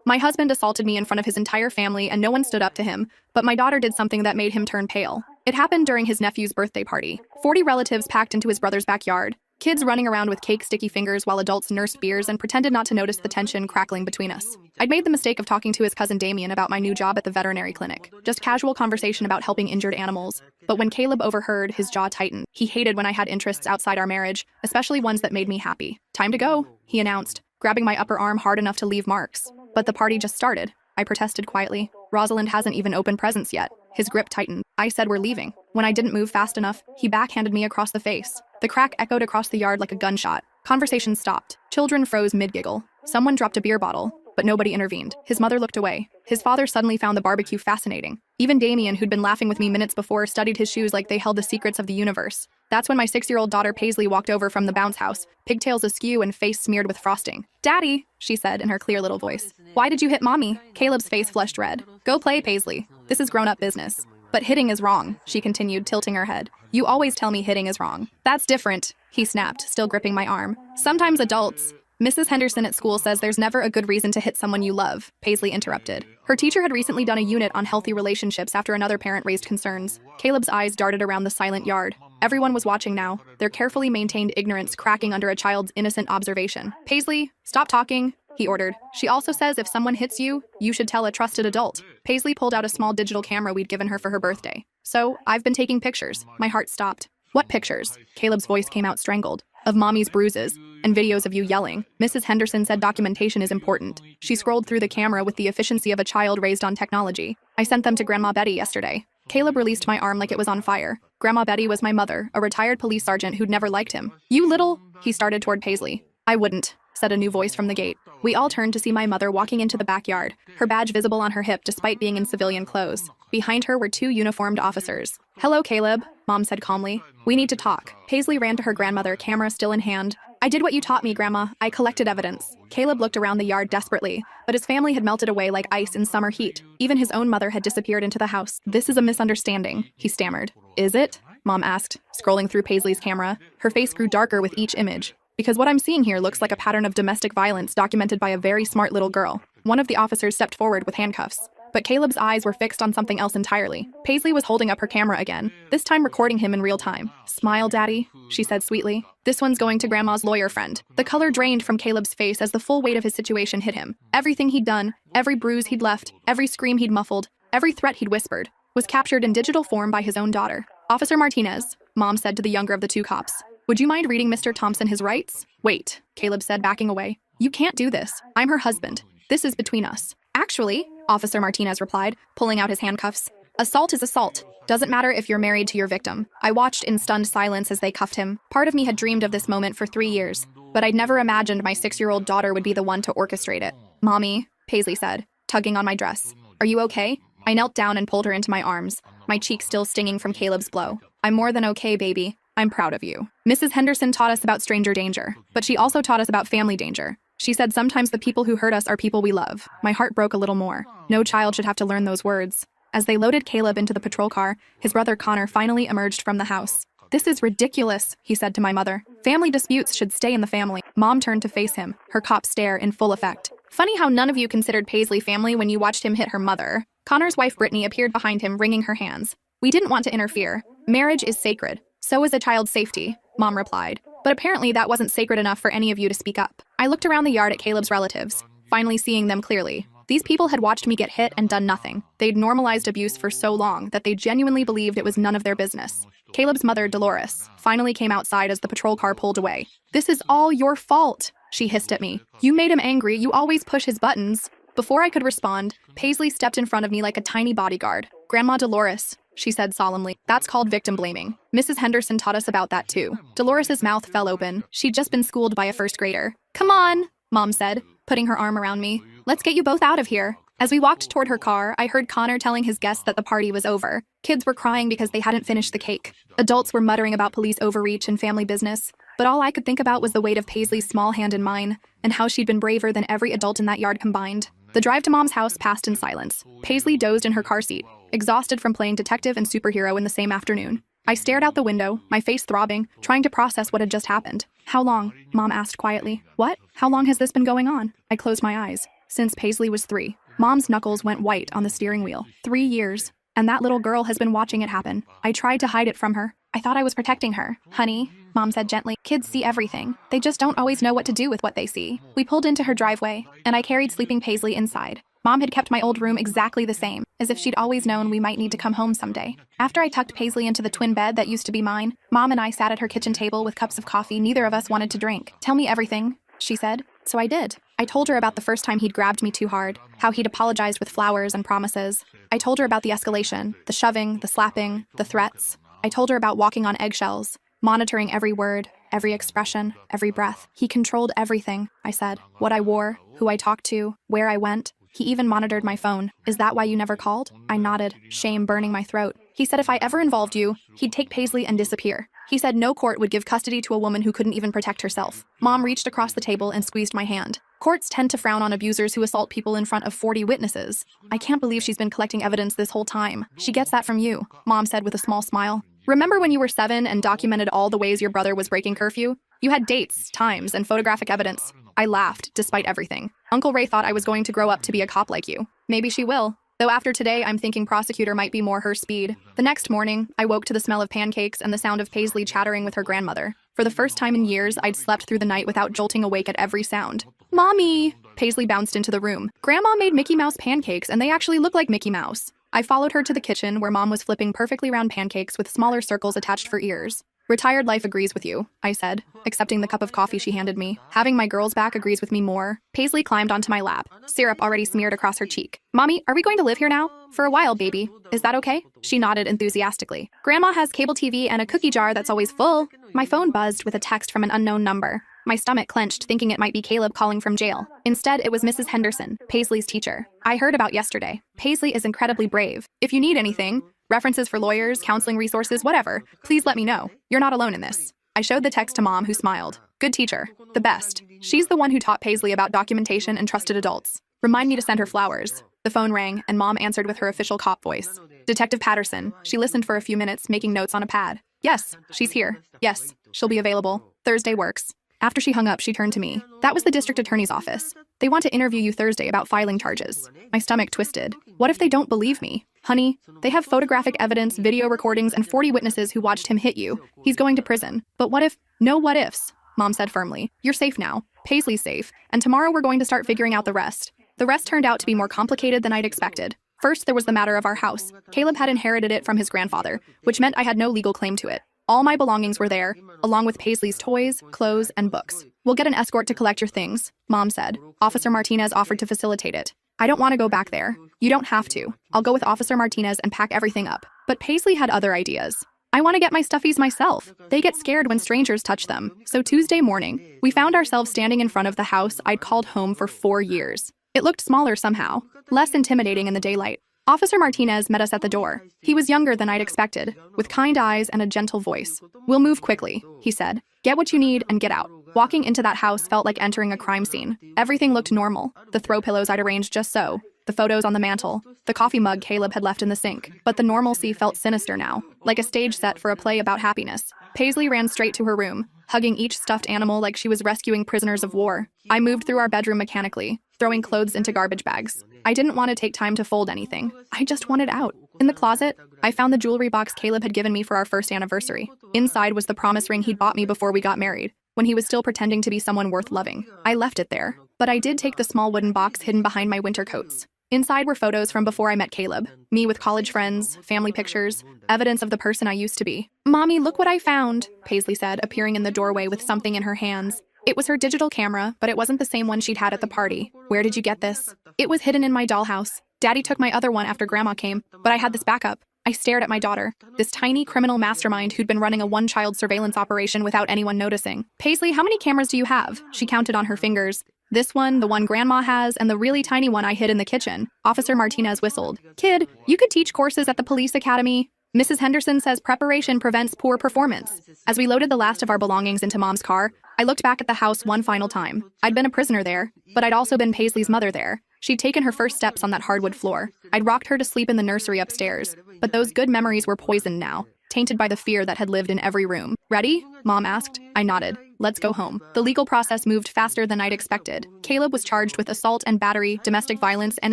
My husband assaulted me in front of his entire family and no one stood up to him, but my daughter did something that made him turn pale. It happened during his nephew's birthday party. 40 relatives packed into his brother's backyard. Kids running around with cake sticky fingers while adults nursed beers and pretended not to notice the tension crackling between us. I'd made the mistake of talking to his cousin Damien about my new job at the veterinary clinic. Just casual conversation about helping injured animals. But when Caleb overheard, his jaw tightened. He hated when I had interests outside our marriage, especially ones that made me happy. "Time to go," he announced, grabbing my upper arm hard enough to leave marks. But the party just started. I protested quietly. "Rosalind hasn't even opened presents yet." His grip tightened. I said we're leaving. When I didn't move fast enough, he backhanded me across the face. The crack echoed across the yard like a gunshot. Conversation stopped. Children froze mid-giggle. Someone dropped a beer bottle, but nobody intervened. His mother looked away. His father suddenly found the barbecue fascinating. Even Damien, who'd been laughing with me minutes before, studied his shoes like they held the secrets of the universe. That's when my 6-year-old daughter Paisley walked over from the bounce house, pigtails askew and face smeared with frosting. "Daddy," she said in her clear little voice. "Why did you hit Mommy?" Caleb's face flushed red. "Go play, Paisley. This is grown-up business." "But hitting is wrong," she continued, tilting her head. "You always tell me hitting is wrong." "That's different," he snapped, still gripping my arm. "Sometimes adults—" "Mrs. Henderson at school says there's never a good reason to hit someone you love," Paisley interrupted. Her teacher had recently done a unit on healthy relationships after another parent raised concerns. Caleb's eyes darted around the silent yard. Everyone was watching now, their carefully maintained ignorance cracking under a child's innocent observation. "Paisley, stop talking," he ordered. "She also says if someone hits you, you should tell a trusted adult." Paisley pulled out a small digital camera we'd given her for her birthday. "So, I've been taking pictures." My heart stopped. "What pictures?" Caleb's voice came out strangled. "Of Mommy's bruises, and videos of you yelling. Mrs. Henderson said documentation is important." She scrolled through the camera with the efficiency of a child raised on technology. "I sent them to Grandma Betty yesterday." Caleb released my arm like it was on fire. Grandma Betty was my mother, a retired police sergeant who'd never liked him. "You little—" he started toward Paisley. "I wouldn't," said a new voice from the gate. We all turned to see my mother walking into the backyard, her badge visible on her hip despite being in civilian clothes. Behind her were 2 uniformed officers. "Hello, Caleb," Mom said calmly. "We need to talk." Paisley ran to her grandmother, camera still in hand. "I did what you taught me, Grandma. I collected evidence." Caleb looked around the yard desperately, but his family had melted away like ice in summer heat. Even his own mother had disappeared into the house. "This is a misunderstanding," he stammered. "Is it?" Mom asked, scrolling through Paisley's camera. Her face grew darker with each image. "Because what I'm seeing here looks like a pattern of domestic violence documented by a very smart little girl." One of the officers stepped forward with handcuffs. But Caleb's eyes were fixed on something else entirely. Paisley was holding up her camera again, this time recording him in real time. "Smile, Daddy," she said sweetly. "This one's going to Grandma's lawyer friend." The color drained from Caleb's face as the full weight of his situation hit him. Everything he'd done, every bruise he'd left, every scream he'd muffled, every threat he'd whispered, was captured in digital form by his own daughter. "Officer Martinez," Mom said to the younger of the 2 cops, "would you mind reading Mr. Thompson his rights?" "Wait," Caleb said, backing away. "You can't do this. I'm her husband. This is between us." "Actually," Officer Martinez replied, pulling out his handcuffs, "assault is assault. Doesn't matter if you're married to your victim." I watched in stunned silence as they cuffed him. Part of me had dreamed of this moment for 3 years, but I'd never imagined my 6-year-old daughter would be the one to orchestrate it. "Mommy," Paisley said, tugging on my dress. "Are you okay?" I knelt down and pulled her into my arms, my cheek still stinging from Caleb's blow. "I'm more than okay, baby. I'm proud of you." Mrs. Henderson taught us about stranger danger, but she also taught us about family danger. She said sometimes the people who hurt us are people we love. My heart broke a little more. No child should have to learn those words. As they loaded Caleb into the patrol car, his brother Connor finally emerged from the house. "This is ridiculous," he said to my mother. "Family disputes should stay in the family." Mom turned to face him, her cop stare in full effect. "Funny how none of you considered Paisley family when you watched him hit her mother." Connor's wife Brittany appeared behind him, wringing her hands. "We didn't want to interfere. Marriage is sacred. So is a child's safety," Mom replied. But apparently that wasn't sacred enough for any of you to speak up. I looked around the yard at Caleb's relatives, finally seeing them clearly. These people had watched me get hit and done nothing. They'd normalized abuse for so long that they genuinely believed it was none of their business. Caleb's mother, Dolores, finally came outside as the patrol car pulled away. "This is all your fault," she hissed at me. "You made him angry. You always push his buttons." Before I could respond, Paisley stepped in front of me like a tiny bodyguard. "Grandma Dolores," she said solemnly, "that's called victim blaming. Mrs. Henderson taught us about that too." Dolores's mouth fell open. She'd just been schooled by a first grader. "Come on," Mom said, putting her arm around me. "Let's get you both out of here." As we walked toward her car, I heard Connor telling his guests that the party was over. Kids were crying because they hadn't finished the cake. Adults were muttering about police overreach and family business. But all I could think about was the weight of Paisley's small hand in mine, and how she'd been braver than every adult in that yard combined. The drive to Mom's house passed in silence. Paisley dozed in her car seat, exhausted from playing detective and superhero in the same afternoon. I stared out the window, my face throbbing, trying to process what had just happened. "How long?" Mom asked quietly. "What? How long has this been going on?" I closed my eyes. Since Paisley was 3. Mom's knuckles went white on the steering wheel. 3 years. And that little girl has been watching it happen. I tried to hide it from her. I thought I was protecting her. Honey, Mom said gently, kids see everything. They just don't always know what to do with what they see. We pulled into her driveway, and I carried sleeping Paisley inside. Mom had kept my old room exactly the same, as if she'd always known we might need to come home someday. After I tucked Paisley into the twin bed that used to be mine, Mom and I sat at her kitchen table with cups of coffee neither of us wanted to drink. Tell me everything, she said. So I did. I told her about the first time he'd grabbed me too hard, how he'd apologized with flowers and promises. I told her about the escalation, the shoving, the slapping, the threats. I told her about walking on eggshells, monitoring every word, every expression, every breath. He controlled everything, I said. What I wore, who I talked to, where I went. He even monitored my phone. Is that why you never called? I nodded, shame burning my throat. He said if I ever involved you, he'd take Paisley and disappear. He said no court would give custody to a woman who couldn't even protect herself. Mom reached across the table and squeezed my hand. Courts tend to frown on abusers who assault people in front of 40 witnesses. I can't believe she's been collecting evidence this whole time. She gets that from you, Mom said with a small smile. Remember when you were 7 and documented all the ways your brother was breaking curfew? You had dates, times, and photographic evidence. I laughed, despite everything. Uncle Ray thought I was going to grow up to be a cop like you. Maybe she will. Though after today, I'm thinking prosecutor might be more her speed. The next morning, I woke to the smell of pancakes and the sound of Paisley chattering with her grandmother. For the first time in years, I'd slept through the night without jolting awake at every sound. Mommy! Paisley bounced into the room. Grandma made Mickey Mouse pancakes, and they actually look like Mickey Mouse. I followed her to the kitchen, where Mom was flipping perfectly round pancakes with smaller circles attached for ears. Retired life agrees with you, I said, accepting the cup of coffee she handed me. Having my girls back agrees with me more. Paisley climbed onto my lap, syrup already smeared across her cheek. Mommy, are we going to live here now? For a while, baby. Is that okay? She nodded enthusiastically. Grandma has cable TV and a cookie jar that's always full. My phone buzzed with a text from an unknown number. My stomach clenched, thinking it might be Caleb calling from jail. Instead, it was Mrs. Henderson, Paisley's teacher. I heard about yesterday. Paisley is incredibly brave. If you need anything, references for lawyers, counseling resources, whatever, please let me know. You're not alone in this. I showed the text to Mom, who smiled. Good teacher. The best. She's the one who taught Paisley about documentation and trusted adults. Remind me to send her flowers. The phone rang, and Mom answered with her official cop voice. Detective Patterson. She listened for a few minutes, making notes on a pad. Yes, she's here. Yes, she'll be available. Thursday works. After she hung up, she turned to me. That was the district attorney's office. They want to interview you Thursday about filing charges. My stomach twisted. What if they don't believe me? Honey, they have photographic evidence, video recordings, and 40 witnesses who watched him hit you. He's going to prison. But what if? No what ifs, Mom said firmly. You're safe now. Paisley's safe. And tomorrow we're going to start figuring out the rest. The rest turned out to be more complicated than I'd expected. First, there was the matter of our house. Caleb had inherited it from his grandfather, which meant I had no legal claim to it. All my belongings were there, along with Paisley's toys, clothes, and books. We'll get an escort to collect your things, Mom said. Officer Martinez offered to facilitate it. I don't want to go back there. You don't have to. I'll go with Officer Martinez and pack everything up. But Paisley had other ideas. I want to get my stuffies myself. They get scared when strangers touch them. So Tuesday morning, we found ourselves standing in front of the house I'd called home for 4 years. It looked smaller somehow, less intimidating in the daylight. Officer Martinez met us at the door. He was younger than I'd expected, with kind eyes and a gentle voice. We'll move quickly, he said. Get what you need and get out. Walking into that house felt like entering a crime scene. Everything looked normal. The throw pillows I'd arranged just so, the photos on the mantle, the coffee mug Caleb had left in the sink. But the normalcy felt sinister now, like a stage set for a play about happiness. Paisley ran straight to her room, hugging each stuffed animal like she was rescuing prisoners of war. I moved through our bedroom mechanically, throwing clothes into garbage bags. I didn't want to take time to fold anything. I just wanted out. In the closet, I found the jewelry box Caleb had given me for our first anniversary. Inside was the promise ring he'd bought me before we got married, when he was still pretending to be someone worth loving. I left it there, but I did take the small wooden box hidden behind my winter coats. Inside were photos from before I met Caleb, me with college friends, family pictures, evidence of the person I used to be. Mommy, look what I found, Paisley said, appearing in the doorway with something in her hands. It was her digital camera, but it wasn't the same one she'd had at the party. Where did you get this? It was hidden in my dollhouse. Daddy took my other one after Grandma came, but I had this backup. I stared at my daughter, this tiny criminal mastermind who'd been running a one-child surveillance operation without anyone noticing. Paisley, how many cameras do you have? She counted on her fingers. This one, the one Grandma has, and the really tiny one I hid in the kitchen. Officer Martinez whistled. Kid, you could teach courses at the police academy. Mrs. Henderson says preparation prevents poor performance. As we loaded the last of our belongings into Mom's car, I looked back at the house one final time. I'd been a prisoner there, but I'd also been Paisley's mother there. She'd taken her first steps on that hardwood floor. I'd rocked her to sleep in the nursery upstairs, but those good memories were poisoned now, tainted by the fear that had lived in every room. Ready? Mom asked. I nodded. Let's go home. The legal process moved faster than I'd expected. Caleb was charged with assault and battery, domestic violence, and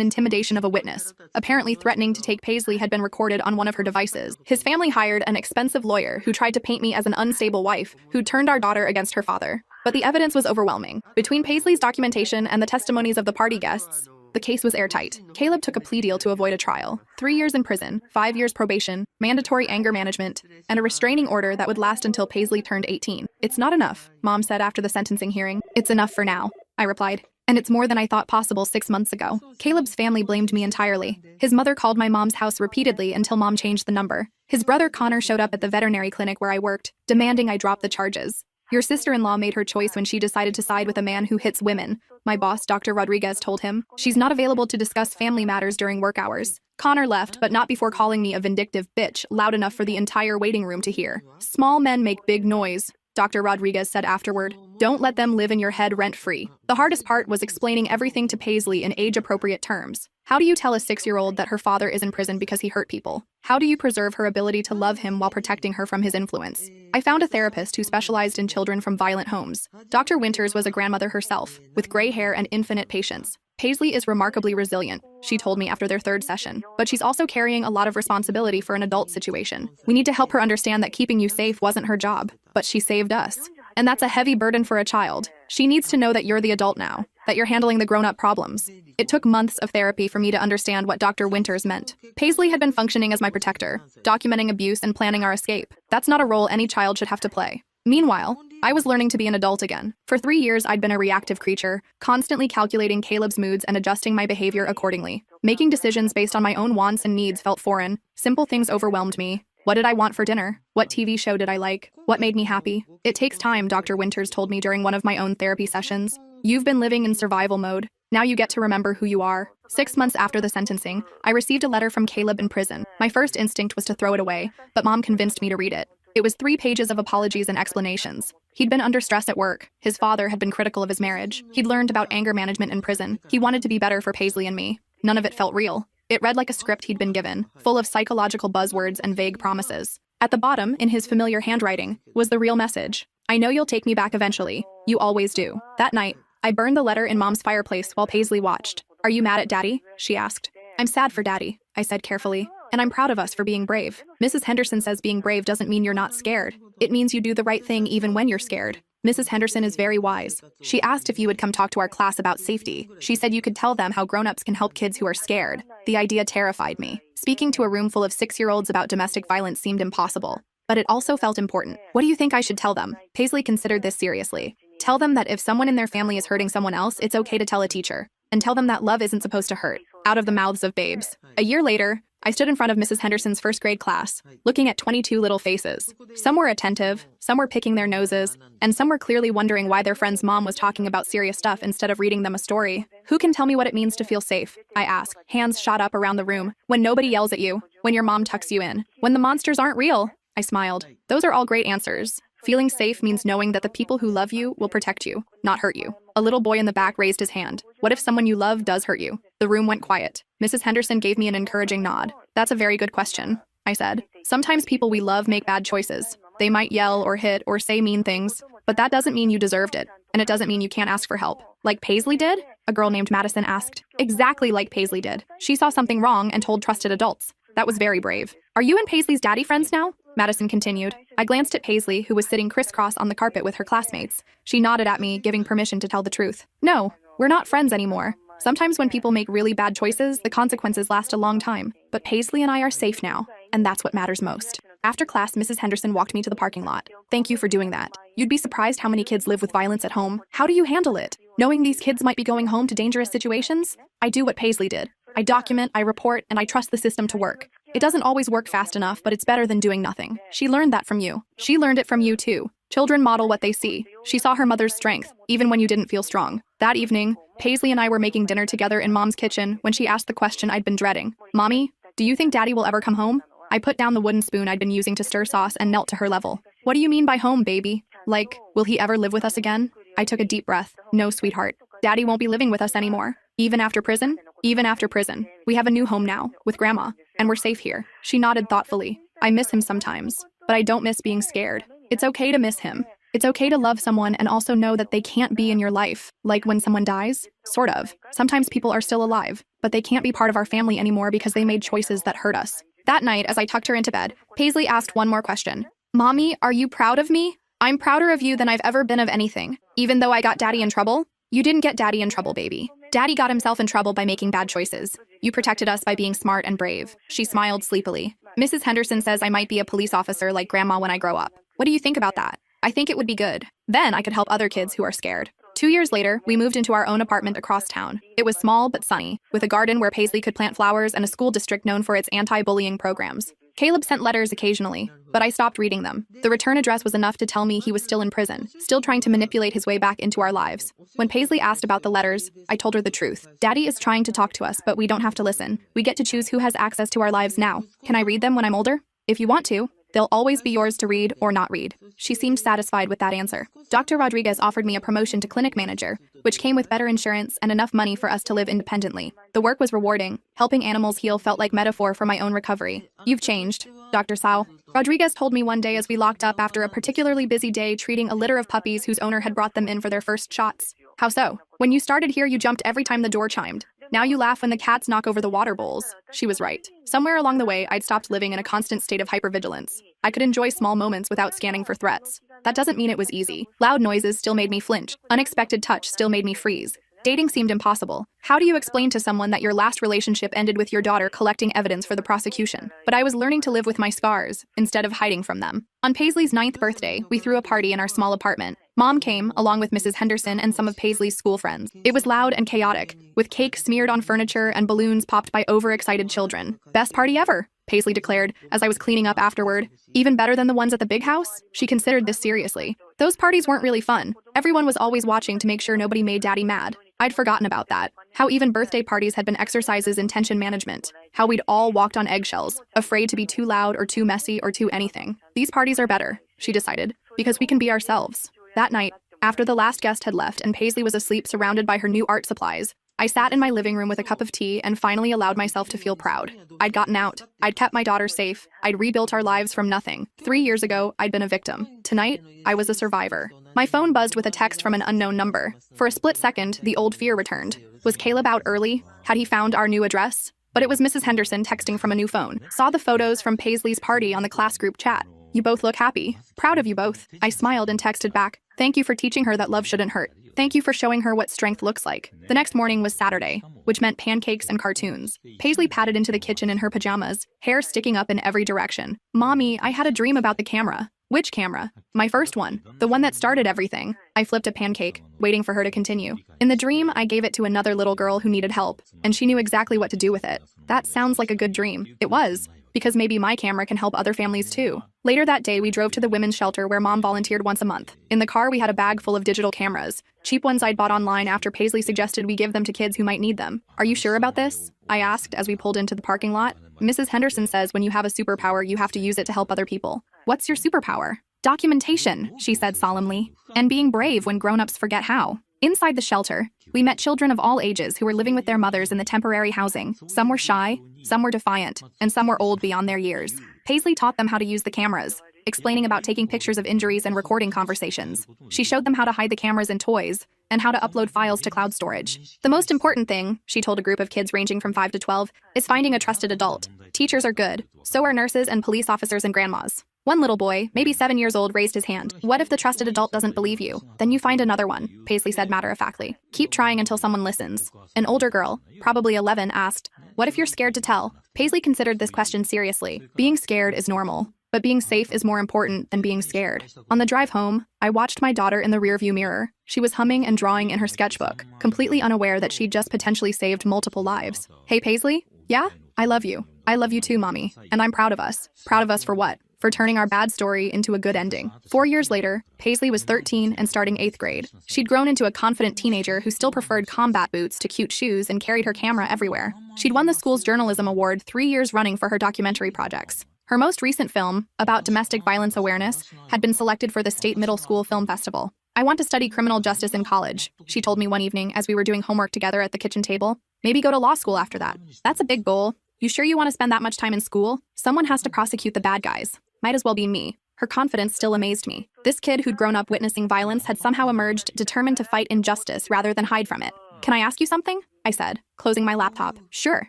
intimidation of a witness. Apparently, threatening to take Paisley had been recorded on one of her devices. His family hired an expensive lawyer who tried to paint me as an unstable wife who turned our daughter against her father. But the evidence was overwhelming. Between Paisley's documentation and the testimonies of the party guests, the case was airtight. Caleb took a plea deal to avoid a trial. 3 years in prison, 5 years probation, mandatory anger management, and a restraining order that would last until Paisley turned 18. It's not enough, Mom said after the sentencing hearing. It's enough for now, I replied. And it's more than I thought possible 6 months ago. Caleb's family blamed me entirely. His mother called my mom's house repeatedly until Mom changed the number. His brother Connor showed up at the veterinary clinic where I worked, demanding I drop the charges. Your sister-in-law made her choice when she decided to side with a man who hits women, my boss, Dr. Rodriguez, told him. She's not available to discuss family matters during work hours. Connor left, but not before calling me a vindictive bitch, loud enough for the entire waiting room to hear. Small men make big noise, Dr. Rodriguez said afterward. Don't let them live in your head rent-free. The hardest part was explaining everything to Paisley in age-appropriate terms. How do you tell a 6-year-old that her father is in prison because he hurt people? How do you preserve her ability to love him while protecting her from his influence? I found a therapist who specialized in children from violent homes. Dr. Winters was a grandmother herself, with gray hair and infinite patience. Paisley is remarkably resilient, she told me after their 3rd session, but she's also carrying a lot of responsibility for an adult situation. We need to help her understand that keeping you safe wasn't her job, but she saved us. And that's a heavy burden for a child. She needs to know that you're the adult now, that you're handling the grown-up problems. It took months of therapy for me to understand what Dr. Winters meant. Paisley had been functioning as my protector, documenting abuse and planning our escape. That's not a role any child should have to play. Meanwhile, I was learning to be an adult again. For 3 years, I'd been a reactive creature, constantly calculating Caleb's moods and adjusting my behavior accordingly. Making decisions based on my own wants and needs felt foreign. Simple things overwhelmed me. What did I want for dinner? What TV show did I like? What made me happy? It takes time, Dr. Winters told me during one of my own therapy sessions. You've been living in survival mode. Now you get to remember who you are. 6 months after the sentencing, I received a letter from Caleb in prison. My first instinct was to throw it away, but Mom convinced me to read it. It was 3 pages of apologies and explanations. He'd been under stress at work. His father had been critical of his marriage. He'd learned about anger management in prison. He wanted to be better for Paisley and me. None of it felt real. It read like a script he'd been given, full of psychological buzzwords and vague promises. At the bottom, in his familiar handwriting, was the real message. I know you'll take me back eventually. You always do. That night, I burned the letter in Mom's fireplace while Paisley watched. Are you mad at Daddy? She asked. I'm sad for Daddy, I said carefully. And I'm proud of us for being brave. Mrs. Henderson says being brave doesn't mean you're not scared. It means you do the right thing even when you're scared. Mrs. Henderson is very wise. She asked if you would come talk to our class about safety. She said you could tell them how grown-ups can help kids who are scared. The idea terrified me. Speaking to a room full of 6-year-olds about domestic violence seemed impossible. But it also felt important. What do you think I should tell them? Paisley considered this seriously. Tell them that if someone in their family is hurting someone else, it's okay to tell a teacher. And tell them that love isn't supposed to hurt. Out of the mouths of babes. A year later, I stood in front of Mrs. Henderson's 1st grade class, looking at 22 little faces. Some were attentive, some were picking their noses, and some were clearly wondering why their friend's mom was talking about serious stuff instead of reading them a story. Who can tell me what it means to feel safe? I asked. Hands shot up around the room. When nobody yells at you, when your mom tucks you in, when the monsters aren't real. I smiled. Those are all great answers. Feeling safe means knowing that the people who love you will protect you, not hurt you. A little boy in the back raised his hand. What if someone you love does hurt you? The room went quiet. Mrs. Henderson gave me an encouraging nod. That's a very good question, I said. Sometimes people we love make bad choices. They might yell or hit or say mean things, but that doesn't mean you deserved it. And it doesn't mean you can't ask for help. Like Paisley did? A girl named Madison asked. Exactly like Paisley did. She saw something wrong and told trusted adults. That was very brave. Are you and Paisley's daddy friends now? Madison continued. I glanced at Paisley, who was sitting crisscross on the carpet with her classmates. She nodded at me, giving permission to tell the truth. No, we're not friends anymore. Sometimes when people make really bad choices, the consequences last a long time. But Paisley and I are safe now, and that's what matters most. After class, Mrs. Henderson walked me to the parking lot. Thank you for doing that. You'd be surprised how many kids live with violence at home. How do you handle it? Knowing these kids might be going home to dangerous situations? I do what Paisley did. I document, I report, and I trust the system to work. It doesn't always work fast enough, but it's better than doing nothing. She learned that from you. She learned it from you too. Children model what they see. She saw her mother's strength, even when you didn't feel strong. That evening, Paisley and I were making dinner together in Mom's kitchen when she asked the question I'd been dreading. Mommy, do you think Daddy will ever come home? I put down the wooden spoon I'd been using to stir sauce and knelt to her level. What do you mean by home, baby? Like, will he ever live with us again? I took a deep breath. No, sweetheart. Daddy won't be living with us anymore. Even after prison? Even after prison. We have a new home now, with Grandma, and we're safe here. She nodded thoughtfully. I miss him sometimes, but I don't miss being scared. It's okay to miss him. It's okay to love someone and also know that they can't be in your life. Like when someone dies? Sort of. Sometimes people are still alive, but they can't be part of our family anymore because they made choices that hurt us. That night, as I tucked her into bed, Paisley asked one more question. Mommy, are you proud of me? I'm prouder of you than I've ever been of anything. Even though I got Daddy in trouble? You didn't get Daddy in trouble, baby. Daddy got himself in trouble by making bad choices. You protected us by being smart and brave. She smiled sleepily. Mrs. Henderson says I might be a police officer like Grandma when I grow up. What do you think about that? I think it would be good. Then I could help other kids who are scared. 2 years later, we moved into our own apartment across town. It was small but sunny, with a garden where Paisley could plant flowers and a school district known for its anti-bullying programs. Caleb sent letters occasionally, but I stopped reading them. The return address was enough to tell me he was still in prison, still trying to manipulate his way back into our lives. When Paisley asked about the letters, I told her the truth. Daddy is trying to talk to us, but we don't have to listen. We get to choose who has access to our lives now. Can I read them when I'm older? If you want to. They'll always be yours to read or not read. She seemed satisfied with that answer. Dr. Rodriguez offered me a promotion to clinic manager, which came with better insurance and enough money for us to live independently. The work was rewarding. Helping animals heal felt like metaphor for my own recovery. You've changed, Dr. Sao. Rodriguez told me one day as we locked up after a particularly busy day treating a litter of puppies whose owner had brought them in for their first shots. How so? When you started here, you jumped every time the door chimed. Now you laugh when the cats knock over the water bowls. She was right. Somewhere along the way, I'd stopped living in a constant state of hypervigilance. I could enjoy small moments without scanning for threats. That doesn't mean it was easy. Loud noises still made me flinch. Unexpected touch still made me freeze. Dating seemed impossible. How do you explain to someone that your last relationship ended with your daughter collecting evidence for the prosecution? But I was learning to live with my scars, instead of hiding from them. On Paisley's 9th birthday, we threw a party in our small apartment. Mom came, along with Mrs. Henderson and some of Paisley's school friends. It was loud and chaotic, with cake smeared on furniture and balloons popped by overexcited children. Best party ever, Paisley declared, as I was cleaning up afterward. Even better than the ones at the big house? She considered this seriously. Those parties weren't really fun. Everyone was always watching to make sure nobody made Daddy mad. I'd forgotten about that. How even birthday parties had been exercises in tension management. How we'd all walked on eggshells, afraid to be too loud or too messy or too anything. These parties are better, she decided, because we can be ourselves. That night, after the last guest had left and Paisley was asleep surrounded by her new art supplies, I sat in my living room with a cup of tea and finally allowed myself to feel proud. I'd gotten out. I'd kept my daughter safe. I'd rebuilt our lives from nothing. 3 years ago, I'd been a victim. Tonight, I was a survivor. My phone buzzed with a text from an unknown number. For a split second, the old fear returned. Was Caleb out early? Had he found our new address? But it was Mrs. Henderson texting from a new phone. Saw the photos from Paisley's party on the class group chat. You both look happy. Proud of you both. I smiled and texted back. Thank you for teaching her that love shouldn't hurt. Thank you for showing her what strength looks like. The next morning was Saturday, which meant pancakes and cartoons. Paisley padded into the kitchen in her pajamas, hair sticking up in every direction. Mommy, I had a dream about the camera. Which camera? My first one. The one that started everything. I flipped a pancake, waiting for her to continue. In the dream, I gave it to another little girl who needed help, and she knew exactly what to do with it. That sounds like a good dream. It was. Because maybe my camera can help other families too. Later that day, we drove to the women's shelter where Mom volunteered once a month. In the car, we had a bag full of digital cameras, cheap ones I'd bought online after Paisley suggested we give them to kids who might need them. Are you sure about this? I asked as we pulled into the parking lot. Mrs. Henderson says when you have a superpower, you have to use it to help other people. What's your superpower? Documentation, she said solemnly, and being brave when grown-ups forget how. Inside the shelter, we met children of all ages who were living with their mothers in the temporary housing. Some were shy, some were defiant, and some were old beyond their years. Paisley taught them how to use the cameras, explaining about taking pictures of injuries and recording conversations. She showed them how to hide the cameras in toys and how to upload files to cloud storage. The most important thing, she told a group of kids ranging from 5 to 12, is finding a trusted adult. Teachers are good. So are nurses and police officers and grandmas. One little boy, maybe 7 years old, raised his hand. What if the trusted adult doesn't believe you? Then you find another one, Paisley said matter-of-factly. Keep trying until someone listens. An older girl, probably 11, asked, what if you're scared to tell? Paisley considered this question seriously. Being scared is normal, but being safe is more important than being scared. On the drive home, I watched my daughter in the rearview mirror. She was humming and drawing in her sketchbook, completely unaware that she'd just potentially saved multiple lives. Hey, Paisley? Yeah? I love you. I love you too, Mommy. And I'm proud of us. Proud of us for what? For turning our bad story into a good ending. 4 years later, Paisley was 13 and starting 8th grade. She'd grown into a confident teenager who still preferred combat boots to cute shoes and carried her camera everywhere. She'd won the school's journalism award 3 years running for her documentary projects. Her most recent film, about domestic violence awareness, had been selected for the State Middle School Film Festival. I want to study criminal justice in college, she told me one evening as we were doing homework together at the kitchen table. Maybe go to law school after that. That's a big goal. You sure you want to spend that much time in school? Someone has to prosecute the bad guys. Might as well be me. Her confidence still amazed me. This kid who'd grown up witnessing violence had somehow emerged determined to fight injustice rather than hide from it. "Can I ask you something?" I said, closing my laptop. "Sure.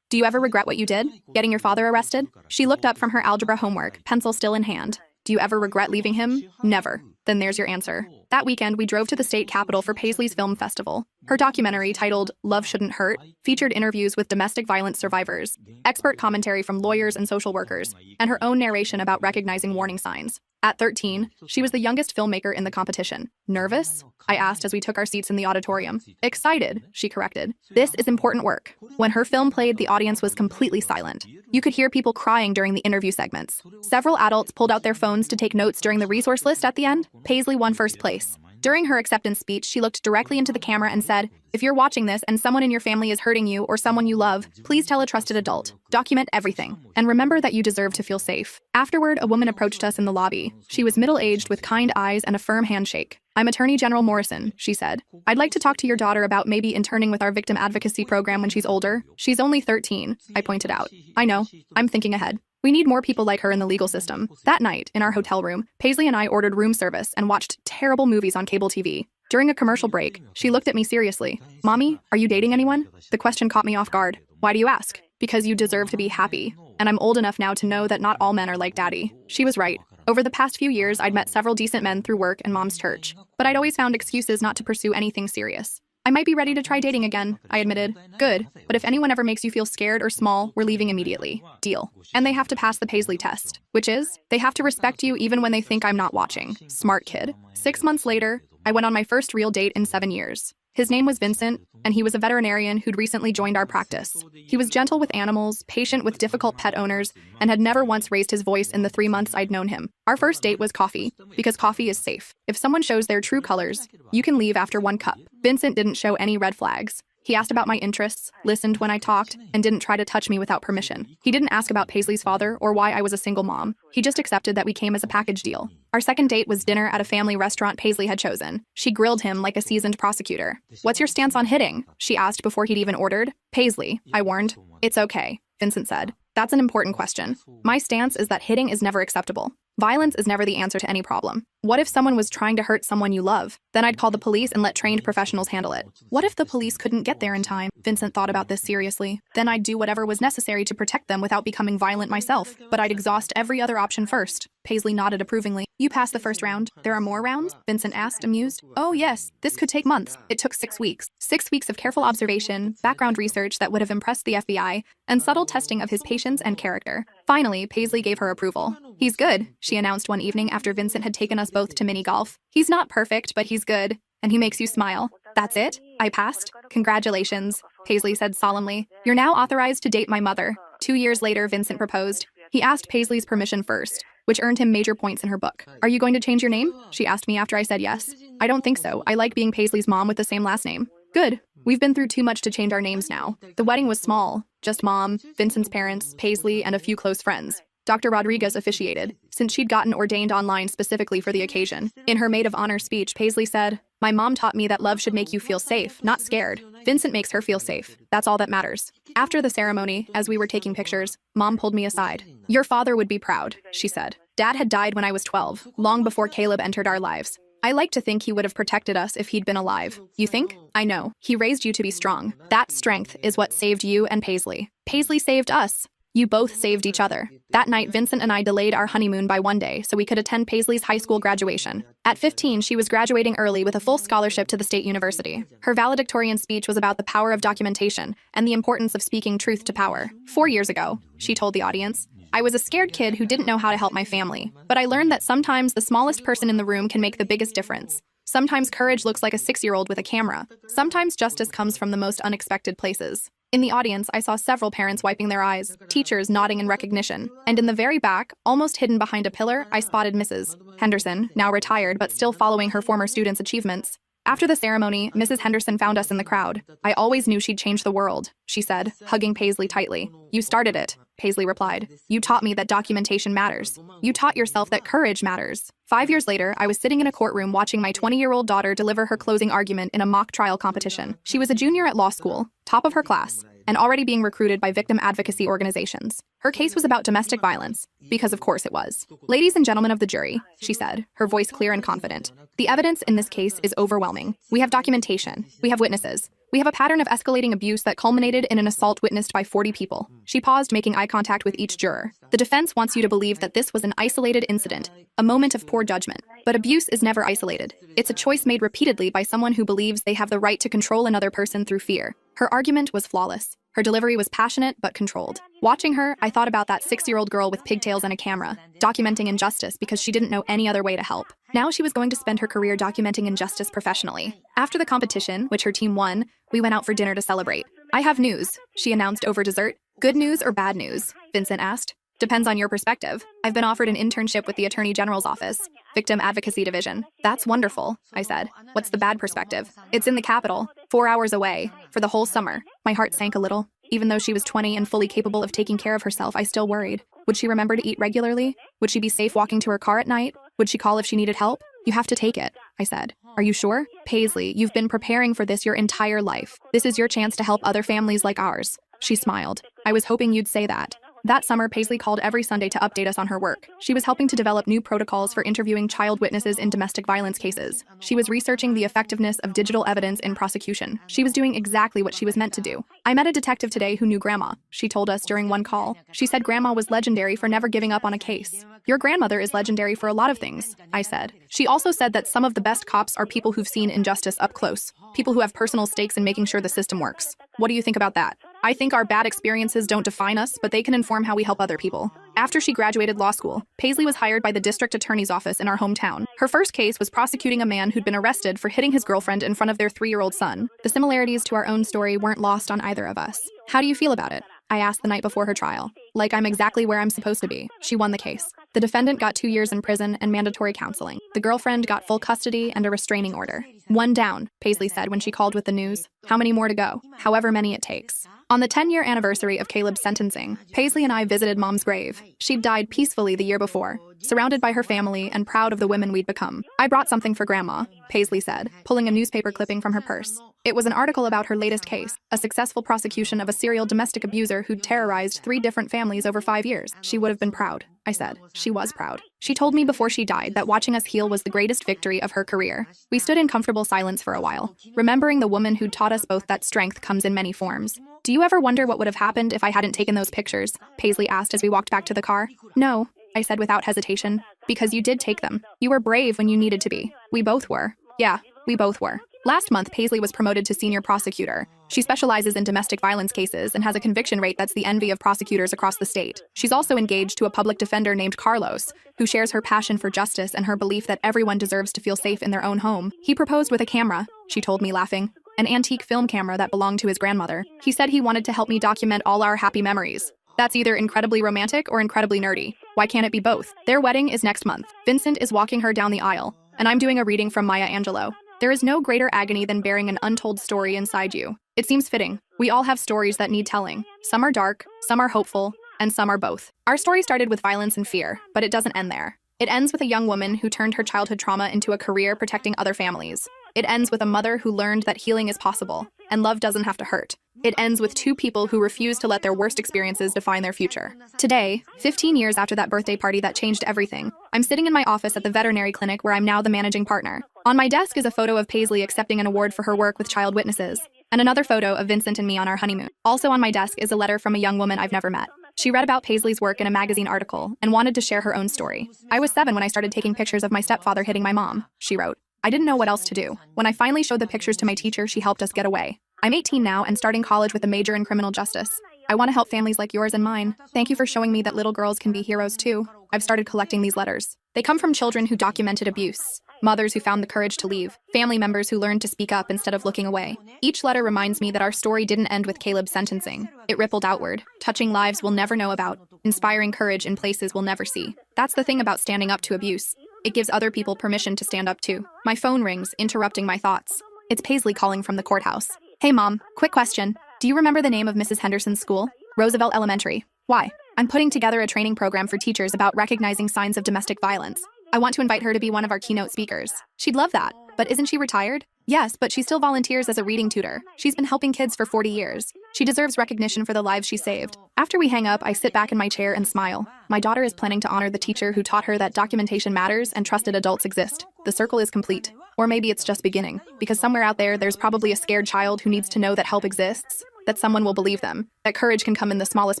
Do you ever regret what you did? Getting your father arrested?" She looked up from her algebra homework, pencil still in hand. "Do you ever regret leaving him?" "Never." "Then there's your answer." That weekend, we drove to the state capitol for Paisley's film festival. Her documentary, titled Love Shouldn't Hurt, featured interviews with domestic violence survivors, expert commentary from lawyers and social workers, and her own narration about recognizing warning signs. At 13, she was the youngest filmmaker in the competition. "Nervous?" I asked as we took our seats in the auditorium. "Excited," she corrected. This is important work. When her film played, the audience was completely silent. You could hear people crying during the interview segments. Several adults pulled out their phones to take notes during the resource list at the end. Paisley won first place. During her acceptance speech, she looked directly into the camera and said, "If you're watching this and someone in your family is hurting you or someone you love, please tell a trusted adult. Document everything. And remember that you deserve to feel safe." Afterward, a woman approached us in the lobby. She was middle-aged with kind eyes and a firm handshake. "I'm Attorney General Morrison," she said. "I'd like to talk to your daughter about maybe interning with our victim advocacy program when she's older." "She's only 13, I pointed out. "I know. I'm thinking ahead. We need more people like her in the legal system." That night, in our hotel room, Paisley and I ordered room service and watched terrible movies on cable TV. During a commercial break, she looked at me seriously. "Mommy, are you dating anyone?" The question caught me off guard. "Why do you ask?" "Because you deserve to be happy. And I'm old enough now to know that not all men are like Daddy." She was right. Over the past few years, I'd met several decent men through work and Mom's church, but I'd always found excuses not to pursue anything serious. "I might be ready to try dating again," I admitted. "Good, but if anyone ever makes you feel scared or small, we're leaving immediately. Deal." And they have to pass the Paisley test, which is, they have to respect you even when they think I'm not watching. Smart kid. 6 months later, I went on my first real date in 7 years. His name was Vincent, and he was a veterinarian who'd recently joined our practice. He was gentle with animals, patient with difficult pet owners, and had never once raised his voice in the 3 months I'd known him. Our first date was coffee, because coffee is safe. If someone shows their true colors, you can leave after 1 cup. Vincent didn't show any red flags. He asked about my interests, listened when I talked, and didn't try to touch me without permission. He didn't ask about Paisley's father or why I was a single mom. He just accepted that we came as a package deal. Our second date was dinner at a family restaurant Paisley had chosen. She grilled him like a seasoned prosecutor. "What's your stance on hitting?" she asked before he'd even ordered. "Paisley," I warned. "It's okay," Vincent said. "That's an important question. My stance is that hitting is never acceptable. Violence is never the answer to any problem. What if someone was trying to hurt someone you love? Then I'd call the police and let trained professionals handle it." "What if the police couldn't get there in time?" Vincent thought about this seriously. "Then I'd do whatever was necessary to protect them without becoming violent myself. But I'd exhaust every other option first." Paisley nodded approvingly. "You passed the first round. There are more rounds?" Vincent asked, amused. "Oh yes, this could take months." It took 6 weeks. 6 weeks of careful observation, background research that would have impressed the FBI, and subtle testing of his patience and character. Finally, Paisley gave her approval. "He's good," she announced one evening after Vincent had taken us both to mini golf. "He's not perfect, but he's good, and he makes you smile." "That's it? I passed? Congratulations," Paisley said solemnly. "You're now authorized to date my mother." 2 years later, Vincent proposed. He asked Paisley's permission first, which earned him major points in her book. "Are you going to change your name?" she asked me after I said yes. "I don't think so. I like being Paisley's mom with the same last name." "Good. We've been through too much to change our names now." The wedding was small. Just Mom, Vincent's parents, Paisley, and a few close friends. Dr. Rodriguez officiated, since she'd gotten ordained online specifically for the occasion. In her maid of honor speech, Paisley said, "My mom taught me that love should make you feel safe, not scared. Vincent makes her feel safe. That's all that matters." After the ceremony, as we were taking pictures, Mom pulled me aside. "Your father would be proud," she said. "Dad had died when I was 12, long before Caleb entered our lives. I like to think he would have protected us if he'd been alive." "You think?" "I know. He raised you to be strong. That strength is what saved you and Paisley. Paisley saved us. You both saved each other." That night, Vincent and I delayed our honeymoon by 1 day so we could attend Paisley's high school graduation. At 15, she was graduating early with a full scholarship to the state university. Her valedictorian speech was about the power of documentation and the importance of speaking truth to power. 4 years ago, she told the audience, "I was a scared kid who didn't know how to help my family, but I learned that sometimes the smallest person in the room can make the biggest difference. Sometimes courage looks like a 6-year-old with a camera. Sometimes justice comes from the most unexpected places." In the audience, I saw several parents wiping their eyes, teachers nodding in recognition, and in the very back, almost hidden behind a pillar, I spotted Mrs. Henderson, now retired but still following her former students' achievements. After the ceremony, Mrs. Henderson found us in the crowd. "I always knew she'd change the world," she said, hugging Paisley tightly. "You started it," Paisley replied. "You taught me that documentation matters. You taught yourself that courage matters." 5 years later, I was sitting in a courtroom watching my 20-year-old daughter deliver her closing argument in a mock trial competition. She was a junior at law school, top of her class, and already being recruited by victim advocacy organizations. Her case was about domestic violence, because of course it was. "Ladies and gentlemen of the jury," she said, her voice clear and confident, "the evidence in this case is overwhelming. We have documentation. We have witnesses. We have a pattern of escalating abuse that culminated in an assault witnessed by 40 people." She paused, making eye contact with each juror. "The defense wants you to believe that this was an isolated incident, a moment of poor judgment. But abuse is never isolated. It's a choice made repeatedly by someone who believes they have the right to control another person through fear." Her argument was flawless. Her delivery was passionate but controlled. Watching her, I thought about that 6-year-old girl with pigtails and a camera, documenting injustice because she didn't know any other way to help. Now she was going to spend her career documenting injustice professionally. After the competition, which her team won, we went out for dinner to celebrate. "I have news," she announced over dessert. "Good news or bad news?" Vincent asked. "Depends on your perspective. I've been offered an internship with the Attorney General's office, Victim Advocacy Division." "That's wonderful," I said. "What's the bad perspective?" "It's in the capital, 4 hours away, for the whole summer." My heart sank a little. Even though she was 20 and fully capable of taking care of herself, I still worried. Would she remember to eat regularly? Would she be safe walking to her car at night? Would she call if she needed help? "You have to take it," I said. "Are you sure?" "Paisley, you've been preparing for this your entire life. This is your chance to help other families like ours." She smiled. "I was hoping you'd say that." That summer, Paisley called every Sunday to update us on her work. She was helping to develop new protocols for interviewing child witnesses in domestic violence cases. She was researching the effectiveness of digital evidence in prosecution. She was doing exactly what she was meant to do. "I met a detective today who knew Grandma," she told us during one call. "She said Grandma was legendary for never giving up on a case." "Your grandmother is legendary for a lot of things," I said. She also said that some of the best cops are people who've seen injustice up close, people who have personal stakes in making sure the system works. What do you think about that? "I think our bad experiences don't define us, but they can inform how we help other people." After she graduated law school, Paisley was hired by the district attorney's office in our hometown. Her first case was prosecuting a man who'd been arrested for hitting his girlfriend in front of their 3-year-old son. The similarities to our own story weren't lost on either of us. "How do you feel about it?" I asked the night before her trial. "Like I'm exactly where I'm supposed to be." She won the case. The defendant got 2 years in prison and mandatory counseling. The girlfriend got full custody and a restraining order. "One down," Paisley said when she called with the news. "How many more to go?" "However many it takes." On the 10-year anniversary of Caleb's sentencing, Paisley and I visited Mom's grave. She'd died peacefully the year before, surrounded by her family and proud of the women we'd become. "I brought something for Grandma," Paisley said, pulling a newspaper clipping from her purse. It was an article about her latest case, a successful prosecution of a serial domestic abuser who'd terrorized 3 different families over 5 years. "She would have been proud," I said. She was proud. She told me before she died that watching us heal was the greatest victory of her career. We stood in comfortable silence for a while, remembering the woman who'd taught us both that strength comes in many forms. "Do you ever wonder what would have happened if I hadn't taken those pictures?" Paisley asked as we walked back to the car. "No," I said without hesitation, "because you did take them. You were brave when you needed to be. We both were." "Yeah, we both were." Last month, Paisley was promoted to senior prosecutor. She specializes in domestic violence cases and has a conviction rate that's the envy of prosecutors across the state. She's also engaged to a public defender named Carlos, who shares her passion for justice and her belief that everyone deserves to feel safe in their own home. "He proposed with a camera," she told me, laughing. "An antique film camera that belonged to his grandmother. He said he wanted to help me document all our happy memories." That's either incredibly romantic or incredibly nerdy. Why can't it be both? Their wedding is next month. Vincent is walking her down the aisle, and I'm doing a reading from Maya Angelou. There is no greater agony than bearing an untold story inside you. It seems fitting. We all have stories that need telling. Some are dark, some are hopeful, and some are both. Our story started with violence and fear, but it doesn't end there. It ends with a young woman who turned her childhood trauma into a career protecting other families. It ends with a mother who learned that healing is possible, and love doesn't have to hurt. It ends with 2 people who refuse to let their worst experiences define their future. Today, 15 years after that birthday party that changed everything, I'm sitting in my office at the veterinary clinic where I'm now the managing partner. On my desk is a photo of Paisley accepting an award for her work with child witnesses, and another photo of Vincent and me on our honeymoon. Also on my desk is a letter from a young woman I've never met. She read about Paisley's work in a magazine article and wanted to share her own story. "I was 7 when I started taking pictures of my stepfather hitting my mom," she wrote. "I didn't know what else to do. When I finally showed the pictures to my teacher, she helped us get away. I'm 18 now and starting college with a major in criminal justice. I want to help families like yours and mine. Thank you for showing me that little girls can be heroes too." I've started collecting these letters. They come from children who documented abuse, mothers who found the courage to leave, family members who learned to speak up instead of looking away. Each letter reminds me that our story didn't end with Caleb's sentencing. It rippled outward, touching lives we'll never know about, inspiring courage in places we'll never see. That's the thing about standing up to abuse. It gives other people permission to stand up too. My phone rings, interrupting my thoughts. It's Paisley calling from the courthouse. "Hey Mom, quick question. Do you remember the name of Mrs. Henderson's school?" "Roosevelt Elementary." "Why?" "I'm putting together a training program for teachers about recognizing signs of domestic violence. I want to invite her to be one of our keynote speakers." "She'd love that." But isn't she retired? Yes, but she still volunteers as a reading tutor. She's been helping kids for 40 years. She deserves recognition for the lives she saved. After we hang up, I sit back in my chair and smile. My daughter is planning to honor the teacher who taught her that documentation matters and trusted adults exist. The circle is complete. Or maybe it's just beginning, because somewhere out there, there's probably a scared child who needs to know that help exists, that someone will believe them, that courage can come in the smallest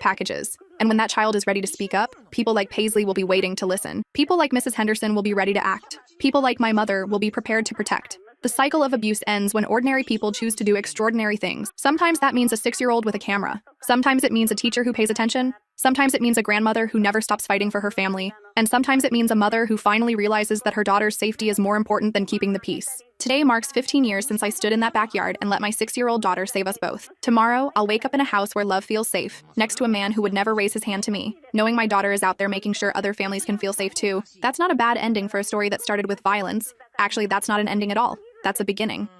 packages. And when that child is ready to speak up, people like Paisley will be waiting to listen. People like Mrs. Henderson will be ready to act. People like my mother will be prepared to protect. The cycle of abuse ends when ordinary people choose to do extraordinary things. Sometimes that means a 6-year-old with a camera. Sometimes it means a teacher who pays attention. Sometimes it means a grandmother who never stops fighting for her family. And sometimes it means a mother who finally realizes that her daughter's safety is more important than keeping the peace. Today marks 15 years since I stood in that backyard and let my 6-year-old daughter save us both. Tomorrow, I'll wake up in a house where love feels safe, next to a man who would never raise his hand to me, knowing my daughter is out there making sure other families can feel safe too. That's not a bad ending for a story that started with violence. Actually, that's not an ending at all. That's a beginning.